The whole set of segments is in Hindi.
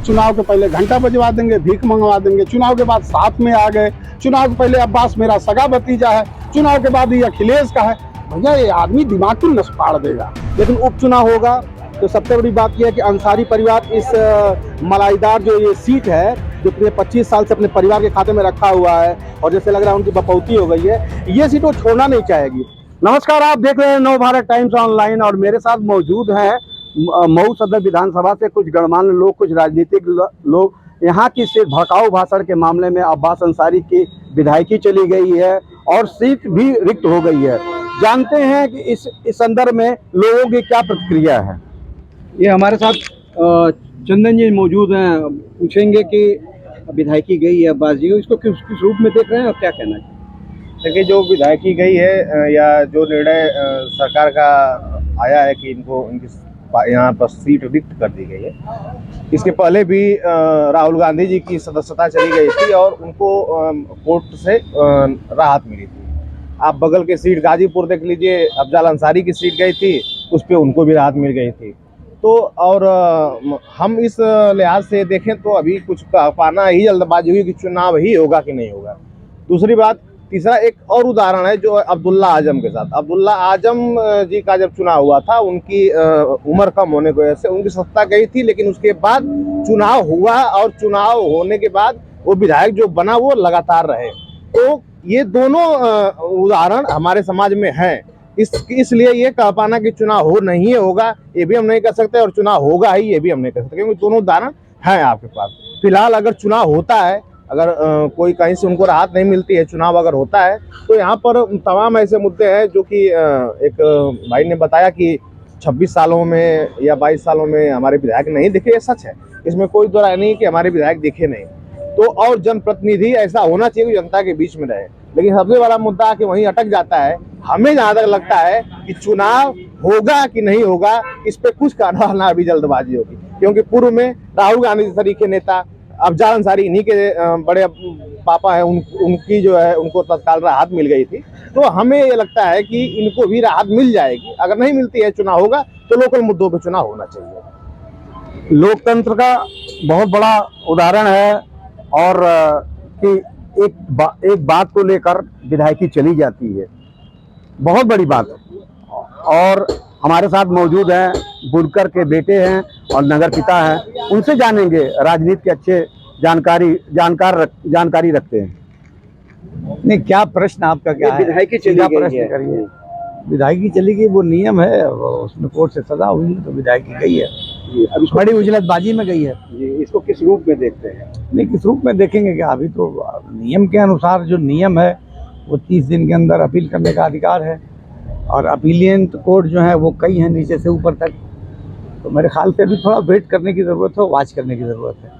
चुनाव के पहले घंटा बजवा देंगे, भीख मंगवा देंगे, चुनाव के बाद साथ में आ गए, चुनाव के पहले अब्बास मेरा सगा भतीजा है, चुनाव के बाद ये अखिलेश का है। भैया ये आदमी दिमाग की नस फाड़ देगा। लेकिन उपचुनाव होगा तो सबसे बड़ी बात यह है कि अंसारी परिवार इस मलाईदार जो ये सीट है जो पिछले 25 साल से अपने परिवार के खाते में रखा हुआ है और जैसे लग रहा है उनकी बपौती हो गई है, ये सीट वो छोड़ना नहीं चाहेगी। नमस्कार, आप देख रहे हैं नव भारत टाइम्स ऑनलाइन और मेरे साथ मौजूद हैं मऊ सदर विधानसभा से कुछ गणमान्य लोग, कुछ राजनीतिक लोग। यहाँ की सिर्फ भड़काऊ भाषण के मामले में अब्बास अंसारी की विधायकी चली गई है और सीट भी रिक्त हो गई है। जानते हैं कि इस संदर्भ में लोगों की क्या प्रतिक्रिया है। ये हमारे साथ चंदन जी मौजूद हैं, पूछेंगे कि विधायकी गई है अब्बास जी, इसको किस रूप में देख रहे हैं और क्या कहना है। देखिए, जो विधायकी गई है या जो निर्णय सरकार का आया है कि इनको इनकी यहाँ पर सीट रिक्त कर दी गई है, इसके पहले भी राहुल गांधी जी की सदस्यता चली गई थी और उनको कोर्ट से राहत मिली थी। आप बगल के सीट गाजीपुर देख लीजिए, अफजल अंसारी की सीट गई थी, उस पर उनको भी राहत मिल गई थी। तो और हम इस लिहाज से देखें तो अभी कुछ कह पाना ही जल्दबाजी हुई कि चुनाव ही होगा कि नहीं होगा। दूसरी बात, तीसरा एक और उदाहरण है जो अब्दुल्ला आजम के साथ। अब्दुल्ला आजम जी का जब चुनाव हुआ था, उनकी उम्र कम होने की वजह से उनकी सत्ता गई थी, लेकिन उसके बाद चुनाव हुआ और चुनाव होने के बाद वो विधायक जो बना वो लगातार रहे। तो ये दोनों उदाहरण हमारे समाज में हैं। इसलिए ये कह पाना कि चुनाव हो नहीं होगा ये भी हम नहीं कर सकते और चुनाव होगा ही ये भी हम नहीं कर सकते, क्योंकि दोनों उदाहरण हैं आपके पास। फिलहाल अगर चुनाव होता है, अगर कोई कहीं से उनको राहत नहीं मिलती है, चुनाव अगर होता है तो यहाँ पर तमाम ऐसे मुद्दे हैं जो कि एक भाई ने बताया कि 26 सालों में या 22 सालों में हमारे विधायक नहीं दिखे। ये सच है, इसमें कोई दो राय नहीं कि हमारे विधायक दिखे नहीं। तो और जनप्रतिनिधि ऐसा होना चाहिए कि जनता के बीच में रहे, लेकिन सबसे बड़ा मुद्दा कि वहीं अटक जाता है। हमें जहाँ तक लगता है कि चुनाव होगा कि नहीं होगा, इस पे कुछ कहना अभी जल्दबाजी होगी, क्योंकि पूर्व में राहुल गांधी तरीके नेता, अफजल अंसारी इन्हीं के बड़े पापा हैं, उनकी जो है उनको तत्काल राहत मिल गई थी। तो हमें ये लगता है कि इनको भी राहत मिल जाएगी। अगर नहीं मिलती है, चुनाव होगा तो लोकल मुद्दों पे चुनाव होना चाहिए। लोकतंत्र का बहुत बड़ा उदाहरण है और कि एक बात को लेकर विधायकी चली जाती है, बहुत बड़ी बात है। और हमारे साथ मौजूद हैं, बुनकर के बेटे हैं और नगर पिता हैं, उनसे जानेंगे, राजनीति के अच्छे जानकारी रखते हैं। नहीं, क्या प्रश्न आपका क्या है? विधायकी चली गई है। विधायकी चली गई, वो नियम है, उसमें कोर्ट से सजा हुई तो विधायकी गई है। अभी बड़ी उजलतबाजी में गई है। इसको किस रूप में देखते हैं? नहीं, किस रूप में देखेंगे क्या, अभी तो नियम के अनुसार जो नियम है वो 30 दिन के अंदर अपील करने का अधिकार है और अपीलियंट कोर्ट जो है वो कई हैं नीचे से ऊपर तक। तो मेरे ख्याल से अभी थोड़ा वेट करने की ज़रूरत है, वॉच करने की ज़रूरत है।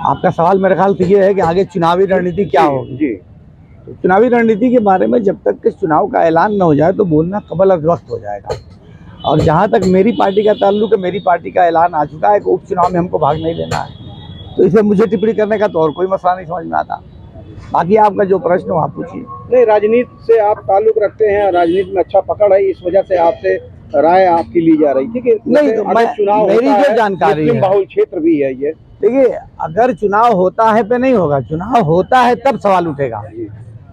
आपका सवाल मेरे ख्याल से ये है कि आगे चुनावी रणनीति क्या होगी। जी, तो चुनावी रणनीति के बारे में जब तक कि चुनाव का ऐलान न हो जाए तो बोलना कबल अज़ वक्त हो जाएगा। और जहाँ तक मेरी पार्टी का ताल्लुक है, मेरी पार्टी का ऐलान आ चुका है कि उपचुनाव में हमको भाग नहीं लेना है, तो इसे मुझे टिप्पणी करने का तो और कोई मसला नहीं समझ में आता। बाकी आपका जो प्रश्न हो आप पूछिए। नहीं, राजनीति से आप ताल्लुक रखते हैं, राजनीति में अच्छा पकड़ है, इस वजह से आपसे राय आपकी ली जा रही थी कि नहीं, तो चुनाव मेरी जो जानकारी है, बहुल क्षेत्र भी है ये। देखिए, अगर चुनाव होता है पे नहीं होगा, चुनाव होता है तब सवाल उठेगा।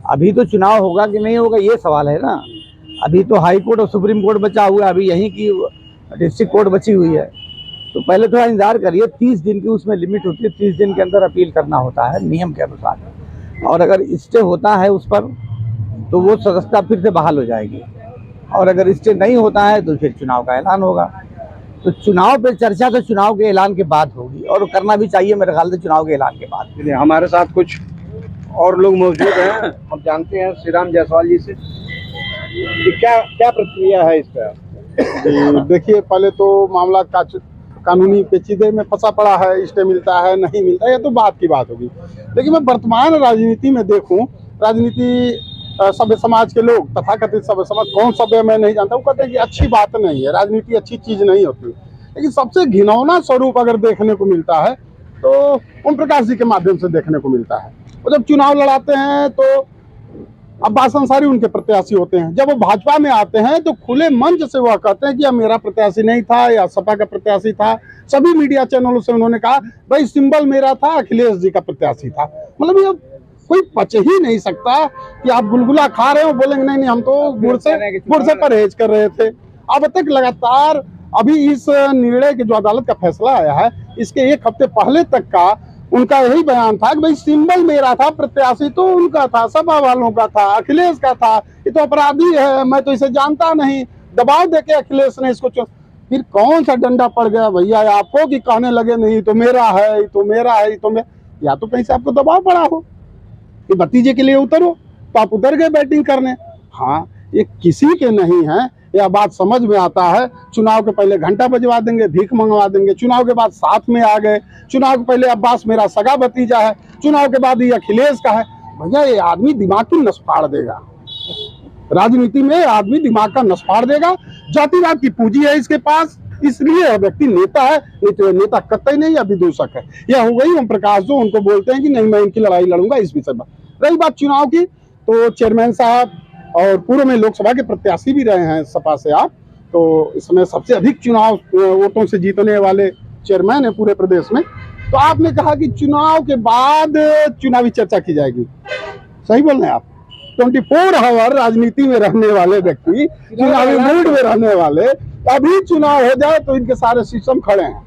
अभी तो चुनाव होगा कि नहीं होगा ये सवाल है ना। अभी तो हाई कोर्ट और सुप्रीम कोर्ट बचा हुआ है, अभी यहीं की डिस्ट्रिक्ट कोर्ट बची हुई है। तो पहले थोड़ा इंतजार करिए, 30 दिन की उसमें लिमिट होती है, 30 दिन के अंदर अपील करना होता है नियम के अनुसार। और अगर स्टे होता है उस पर तो वो सदस्यता फिर से बहाल हो जाएगी, और अगर स्टे नहीं होता है तो फिर चुनाव का ऐलान होगा। तो चुनाव पे चर्चा तो चुनाव के ऐलान के बाद होगी, और करना भी चाहिए मेरे ख्याल से चुनाव के ऐलान के बाद। हमारे साथ कुछ और लोग मौजूद हैं, हम जानते हैं श्री राम जायसवाल जी से कि क्या प्रक्रिया है इस पर। देखिए, पहले तो मामला कानूनी पेचीदे में फंसा पड़ा है, स्टे मिलता है नहीं मिलता है, ये तो बात की बात होगी। लेकिन मैं वर्तमान राजनीति में देखूं, राजनीति सभ्य समाज के लोग, तथाकथित सभ्य समाज, कौन सभ्य मैं नहीं जानता, वो कहते हैं कि अच्छी बात नहीं है, राजनीति अच्छी चीज नहीं होती। लेकिन सबसे घिनौना स्वरूप अगर देखने को मिलता है तो ओम प्रकाश जी के माध्यम से देखने को मिलता है। वो जब चुनाव लड़ाते हैं तो अब्बास अंसारी उनके प्रत्याशी होते हैं। जब वो भाजपा में आते हैं तो खुले मंच से वह कहते हैं कि यह मेरा प्रत्याशी नहीं था या सपा का प्रत्याशी था। सभी मीडिया चैनलों से उन्होंने कहा भाई सिंबल मेरा था, अखिलेश जी का प्रत्याशी था। मतलब ये कोई पच ही नहीं सकता कि आप गुलगुला खा रहे हो, बोलेंगे नहीं नहीं हम तो गुड़ से परहेज कर रहे थे। अब तक लगातार अभी इस निर्णय के जो अदालत का फैसला आया है, इसके एक हफ्ते पहले तक का उनका यही बयान था कि भाई सिंबल मेरा था, प्रत्याशी तो उनका था, सपा वालों का था, अखिलेश का था, ये तो अपराधी है, मैं तो इसे जानता नहीं। दबाव देके अखिलेश ने इसको फिर कौन सा डंडा पड़ गया भैया आपको कि कहने लगे नहीं तो मेरा है, तो मेरा है, तो या तो कहीं से आपको दबाव पड़ा हो कि भतीजे के लिए उतरो, तो आप उतर गए बैटिंग करने। हाँ, ये किसी के नहीं है, यह बात समझ में आता है। चुनाव के पहले घंटा बजवा देंगे, भीख मंगवा देंगे, चुनाव के बाद साथ में आ गए, चुनाव के पहले अब्बास मेरा सगा भतीजा है, चुनाव के बाद ये अखिलेश का है। भैया ये आदमी दिमाग की नस फाड़ देगा, राजनीति में आदमी दिमाग का नस फाड़ देगा। जातिवाद की पूंजी है इसके पास, इसलिए व्यक्ति नेता है, नहीं तो नेता कतई नहीं या विदूषक है। यह हो गई ओम प्रकाश जो उनको बोलते हैं कि नहीं मैं इनकी लड़ाई लड़ूंगा इस विषय में। रही बात चुनाव की, तो चेयरमैन साहब और पूर्व में लोकसभा के प्रत्याशी भी रहे हैं सपा से आप, तो इसमें सबसे अधिक चुनाव वोटों से जीतने वाले चेयरमैन है पूरे प्रदेश में। तो आपने कहा कि चुनाव के बाद चुनावी चर्चा की जाएगी, सही बोल रहे हैं आप। 24 आवर राजनीति में रहने वाले व्यक्ति, चुनावी मूड में रहने वाले, अभी चुनाव हो जाए तो इनके सारे सिस्टम खड़े हैं।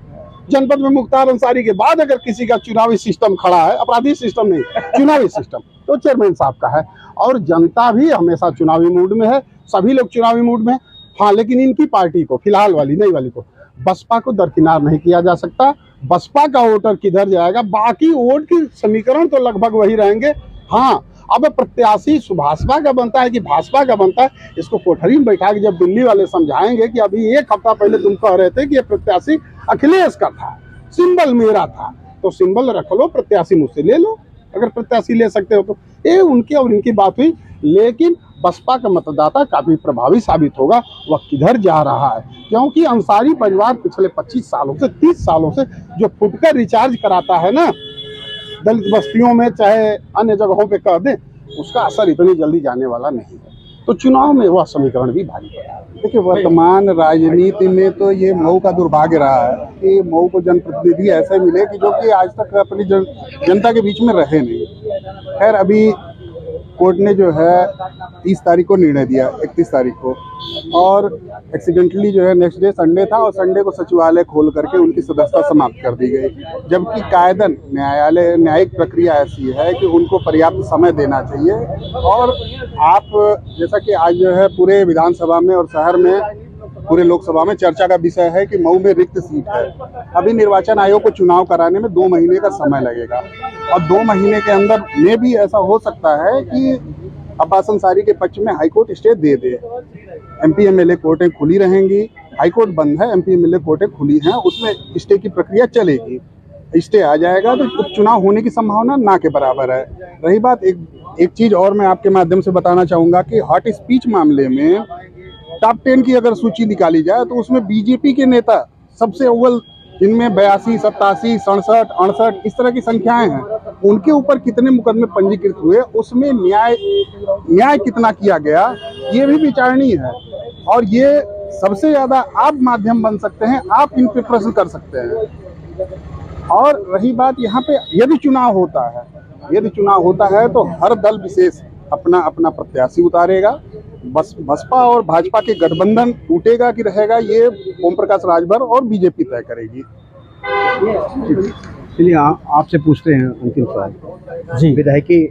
जनपद में मुख्तार अंसारी के बाद अगर किसी का चुनावी सिस्टम खड़ा है, अपराधी सिस्टम नहीं, चुनावी सिस्टम, तो चेयरमैन साहब का है। और जनता भी हमेशा चुनावी मूड में है, सभी लोग चुनावी मूड में। हाँ, लेकिन इनकी पार्टी को, फिलहाल वाली नई वाली को, बसपा को दरकिनार नहीं किया जा सकता। बसपा का वोटर किधर जाएगा, बाकी वोट की समीकरण तो लगभग वही रहेंगे। हाँ, अब प्रत्याशी भाजपा का बनता है कि भाजपा का बनता है, इसको कोठरी में बैठा के जब दिल्ली वाले समझाएंगे कि अभी एक हफ्ता पहले तुम कह रहे थे कि ये प्रत्याशी अखिलेश का था, सिंबल मेरा था, तो सिंबल रख लो, प्रत्याशी मुझसे ले लो, अगर प्रत्याशी ले सकते हो तो। ये उनकी और इनकी बात हुई, लेकिन बसपा का मतदाता काफी प्रभावी साबित होगा वह किधर जा रहा है। क्योंकि अंसारी परिवार पिछले 25 सालों से 30 सालों से जो फुटकर रिचार्ज कराता है ना, दलित बस्तियों में चाहे अन्य जगहों पे कह दें, उसका असर इतनी जल्दी जाने वाला नहीं है। तो चुनाव में वह समीकरण भी भारी पड़ा। देखिए, वर्तमान राजनीति में तो ये मऊ का दुर्भाग्य रहा है कि मऊ को जनप्रतिनिधि ऐसे मिले कि जो कि आज तक अपनी जनता के बीच में रहे नहीं। खैर, अभी कोर्ट ने जो है 30 तारीख को निर्णय दिया, 31 तारीख को, और एक्सीडेंटली जो है नेक्स्ट डे संडे था और संडे को सचिवालय खोल करके उनकी सदस्यता समाप्त कर दी गई। जबकि कायदन न्यायिक प्रक्रिया ऐसी है कि उनको पर्याप्त समय देना चाहिए। और आप जैसा कि आज जो है पूरे विधानसभा में और शहर में, पूरे लोकसभा में चर्चा का विषय है कि मऊ में रिक्त सीट है। अभी निर्वाचन आयोग को चुनाव कराने में 2 महीने का समय लगेगा और 2 महीने के अंदर में भी ऐसा हो सकता है कि अब्बास अंसारी के पक्ष में हाईकोर्ट स्टे दे दे। एमपी एमएलए कोर्टें खुली रहेंगी, हाईकोर्ट बंद है, एमपी एमएलए कोर्टें खुली हैं, उसमें स्टे की प्रक्रिया चलेगी। स्टे आ जाएगा तो उपचुनाव होने की संभावना ना के बराबर है। रही बात, एक चीज और मैं आपके माध्यम से बताना चाहूँगा कि हॉट स्पीच मामले में टॉप 10 की अगर सूची निकाली जाए तो उसमें बीजेपी के नेता सबसे अव्वल, जिनमें 82, 87, 67, 68 इस तरह की संख्याएं हैं। उनके ऊपर कितने मुकदमे पंजीकृत हुए, उसमें न्याय कितना किया गया, ये भी विचारणीय है। और ये सबसे ज्यादा आप माध्यम बन सकते हैं, आप इन पे प्रश्न कर सकते हैं। और रही बात यहाँ पे, यदि चुनाव होता है तो हर दल विशेष अपना अपना प्रत्याशी उतारेगा। बसपा और भाजपा के गठबंधन टूटेगा कि रहेगा, ये ओम प्रकाश राजभर और बीजेपी तय करेगी। चलिए आपसे पूछते हैं अंतिम सवाल जी, विधायकी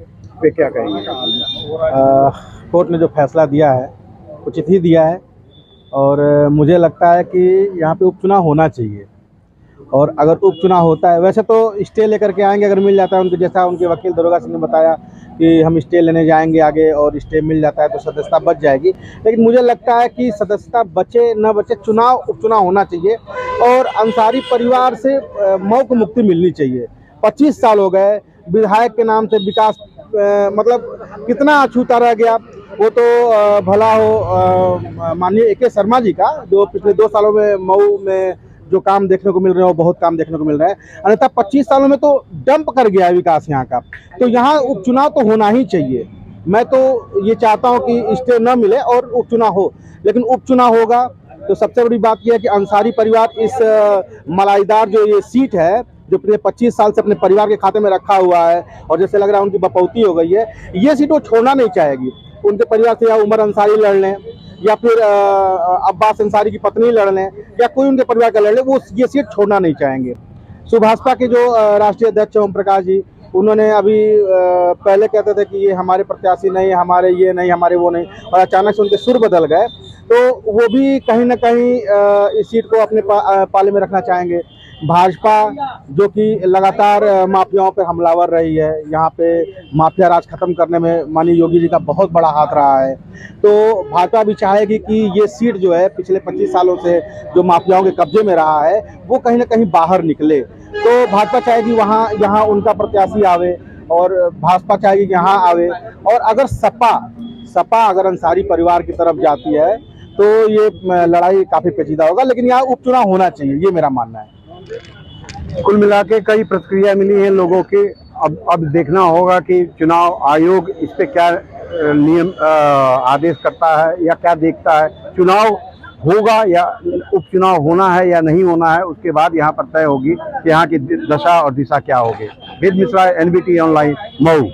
पे क्या कहेंगे? कोर्ट ने जो फैसला दिया है उचित ही दिया है और मुझे लगता है कि यहाँ पे उपचुनाव होना चाहिए। और अगर उपचुनाव होता है, वैसे तो स्टे लेकर के आएंगे अगर मिल जाता है उनके, जैसा उनके वकील दरोगा सिंह ने बताया कि हम स्टे लेने जाएंगे आगे और स्टे मिल जाता है तो सदस्यता बच जाएगी। लेकिन मुझे लगता है कि सदस्यता बचे न बचे, उपचुनाव होना चाहिए और अंसारी परिवार से मऊ को मुक्ति मिलनी चाहिए। 25 साल हो गए, विधायक के नाम से विकास मतलब कितना अछूता रह गया। वो तो भला हो माननीय AK शर्मा जी का, जो पिछले 2 सालों में मऊ में जो काम देखने को मिल रहे हैं वो बहुत काम देखने को मिल रहा है। अन्यथा 25 सालों में तो डंप कर गया है विकास यहाँ का। तो यहाँ उपचुनाव तो होना ही चाहिए मैं तो ये चाहता हूं कि स्टे न मिले और उपचुनाव हो, लेकिन उपचुनाव होगा तो सबसे बड़ी बात यह है कि अंसारी परिवार इस मलाईदार जो ये सीट है जो पिछले 25 साल से अपने परिवार के खाते में रखा हुआ है और जैसे लग रहा है उनकी बपौती हो गई है, ये सीट वो छोड़ना नहीं चाहेगी। उनके परिवार से या उमर अंसारी लड़ लें या फिर अब्बास अंसारी की पत्नी लड़ लें या कोई उनके परिवार का लड़ ले, वो ये सीट छोड़ना नहीं चाहेंगे। भाजपा के जो राष्ट्रीय अध्यक्ष ओम प्रकाश जी, उन्होंने अभी पहले कहते थे कि ये हमारे प्रत्याशी नहीं, हमारे ये नहीं, हमारे वो नहीं, और अचानक से उनके सुर बदल गए, तो वो भी कहीं ना कहीं इस सीट को अपने पाले में रखना चाहेंगे। भाजपा जो कि लगातार माफियाओं पर हमलावर रही है, यहाँ पे माफिया राज खत्म करने में माननीय योगी जी का बहुत बड़ा हाथ रहा है, तो भाजपा भी चाहेगी कि ये सीट जो है पिछले 25 सालों से जो माफियाओं के कब्जे में रहा है वो कहीं ना कहीं बाहर निकले। तो भाजपा चाहेगी वहाँ यहाँ उनका प्रत्याशी आवे और भाजपा चाहेगी कि यहाँ आवे, और अगर सपा अगर अंसारी परिवार की तरफ जाती है तो ये लड़ाई काफ़ी पेचीदा होगा, लेकिन यहाँ उपचुनाव होना चाहिए, ये मेरा मानना है। कुल मिला के कई प्रतिक्रिया मिली है लोगों की। अब देखना होगा कि चुनाव आयोग इस पे क्या नियम आदेश करता है या क्या देखता है। चुनाव होगा या उपचुनाव होना है या नहीं होना है, उसके बाद यहाँ पर तय होगी कि यहाँ की दशा और दिशा क्या होगी। वेद मिश्रा, NBT ऑनलाइन, मऊ।